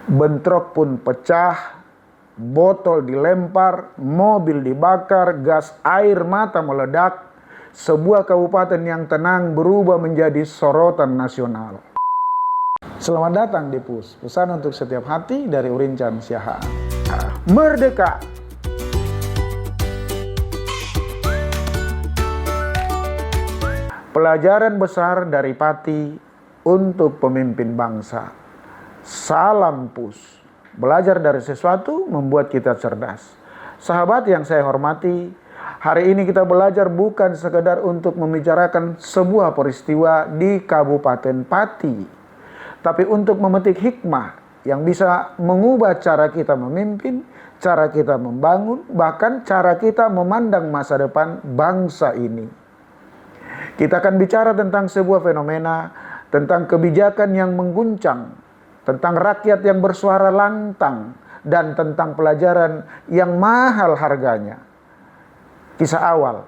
Bentrok pun pecah, botol dilempar, mobil dibakar, gas air mata meledak. Sebuah kabupaten yang tenang berubah menjadi sorotan nasional. Selamat datang di PUS, pesan untuk setiap hati dari Urincan Siahaan. Merdeka! Pelajaran besar dari Pati untuk pemimpin bangsa. Salam PUS. Belajar dari sesuatu membuat kita cerdas. Sahabat yang saya hormati, hari ini kita belajar bukan sekedar untuk membicarakan sebuah peristiwa di Kabupaten Pati, tapi untuk memetik hikmah yang bisa mengubah cara kita memimpin, cara kita membangun, bahkan cara kita memandang masa depan bangsa ini. Kita akan bicara tentang sebuah fenomena, tentang kebijakan yang mengguncang, tentang rakyat yang bersuara lantang, dan tentang pelajaran yang mahal harganya. Kisah awal,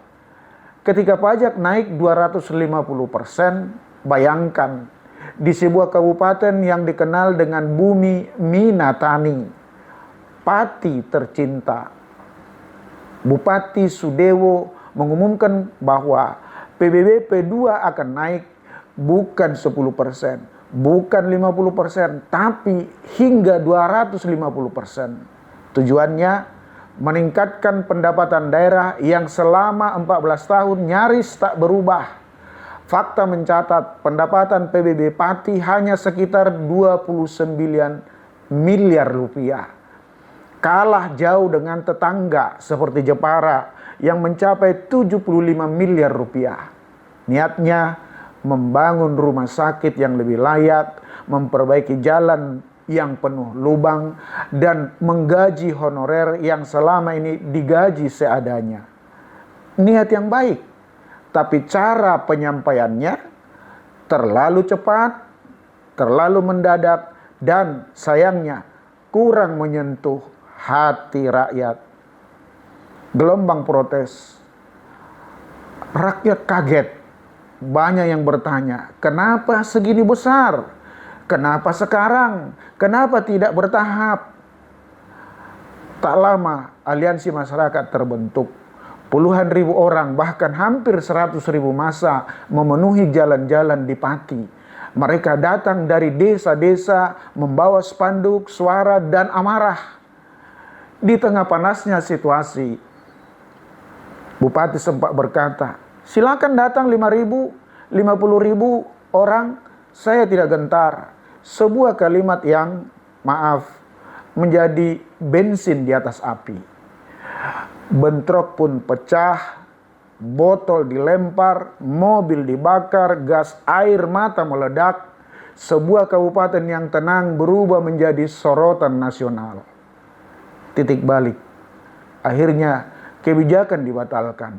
ketika pajak naik 250%, bayangkan di sebuah kabupaten yang dikenal dengan bumi Minatani, Pati tercinta, Bupati Sudewo mengumumkan bahwa PBB P2 akan naik bukan 10%, bukan 50%, tapi hingga 250%. Tujuannya meningkatkan pendapatan daerah yang selama 14 tahun nyaris tak berubah. Fakta mencatat pendapatan PBB Pati hanya sekitar 29 miliar rupiah. Kalah jauh dengan tetangga seperti Jepara yang mencapai 75 miliar rupiah. Niatnya membangun rumah sakit yang lebih layak, memperbaiki jalan yang penuh lubang, dan menggaji honorer yang selama ini digaji seadanya. Niat yang baik, tapi cara penyampaiannya terlalu cepat, terlalu mendadak, dan sayangnya kurang menyentuh hati rakyat. Gelombang protes, rakyat kaget. Banyak yang bertanya, kenapa segini besar? Kenapa sekarang? Kenapa tidak bertahap? Tak lama aliansi masyarakat terbentuk. Puluhan ribu orang, bahkan hampir 100.000 massa memenuhi jalan-jalan di Pati. Mereka datang dari desa-desa membawa spanduk, suara, dan amarah. Di tengah panasnya situasi, Bupati sempat berkata, silakan datang 5.000, 50.000 orang, saya tidak gentar. Sebuah kalimat yang, maaf, menjadi bensin di atas api. Bentrok pun pecah, botol dilempar, mobil dibakar, gas air mata meledak. Sebuah kabupaten yang tenang berubah menjadi sorotan nasional. Titik balik. Akhirnya kebijakan dibatalkan.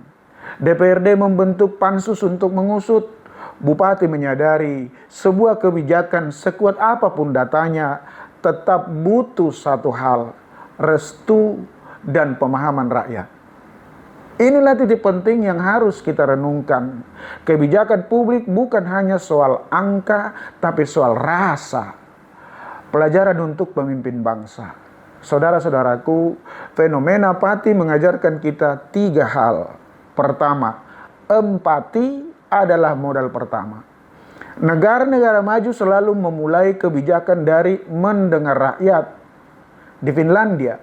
DPRD membentuk pansus untuk mengusut. Bupati menyadari sebuah kebijakan sekuat apapun datanya tetap butuh satu hal, restu dan pemahaman rakyat. Inilah titik penting yang harus kita renungkan. Kebijakan publik bukan hanya soal angka, tapi soal rasa. Pelajaran untuk pemimpin bangsa. Saudara-saudaraku, fenomena Pati mengajarkan kita 3 hal. Pertama, empati adalah modal pertama. Negara-negara maju selalu memulai kebijakan dari mendengar rakyat. Di Finlandia,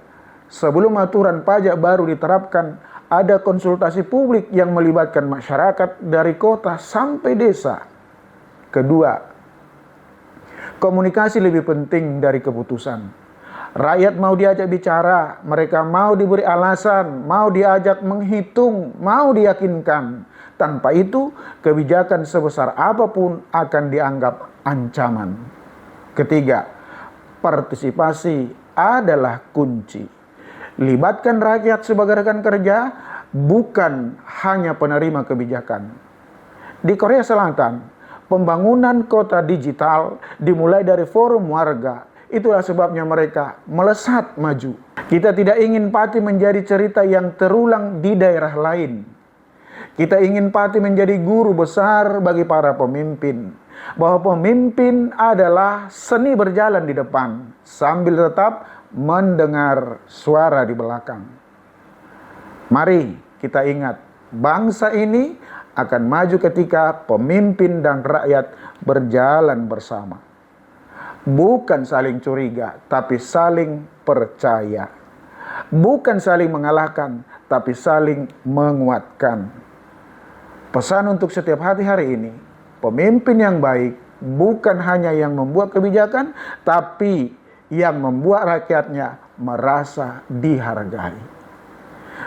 sebelum aturan pajak baru diterapkan, ada konsultasi publik yang melibatkan masyarakat dari kota sampai desa. Kedua, komunikasi lebih penting dari keputusan. Rakyat mau diajak bicara, mereka mau diberi alasan, mau diajak menghitung, mau diyakinkan. Tanpa itu, kebijakan sebesar apapun akan dianggap ancaman. Ketiga, partisipasi adalah kunci. Libatkan rakyat sebagai rekan kerja, bukan hanya penerima kebijakan. Di Korea Selatan, pembangunan kota digital dimulai dari forum warga. Itulah sebabnya mereka melesat maju. Kita tidak ingin Pati menjadi cerita yang terulang di daerah lain. Kita ingin Pati menjadi guru besar bagi para pemimpin. bahwa pemimpin adalah seni berjalan di depan sambil tetap mendengar suara di belakang. Mari kita ingat, bangsa ini akan maju ketika pemimpin dan rakyat berjalan bersama. Bukan saling curiga, tapi saling percaya. Bukan saling mengalahkan, tapi saling menguatkan. Pesan untuk setiap hati hari ini, pemimpin yang baik bukan hanya yang membuat kebijakan, tapi yang membuat rakyatnya merasa dihargai.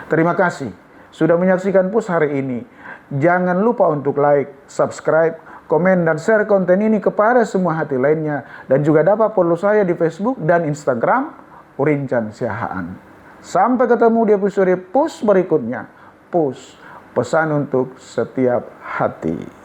Terima kasih sudah menyaksikan Pus hari ini. Jangan lupa untuk like, subscribe, komen, dan share konten ini kepada semua hati lainnya. Dan juga dapat follow saya di Facebook dan Instagram, Urincan Siahaan. Sampai ketemu di episode Pus berikutnya. Pus, pesan untuk setiap hati.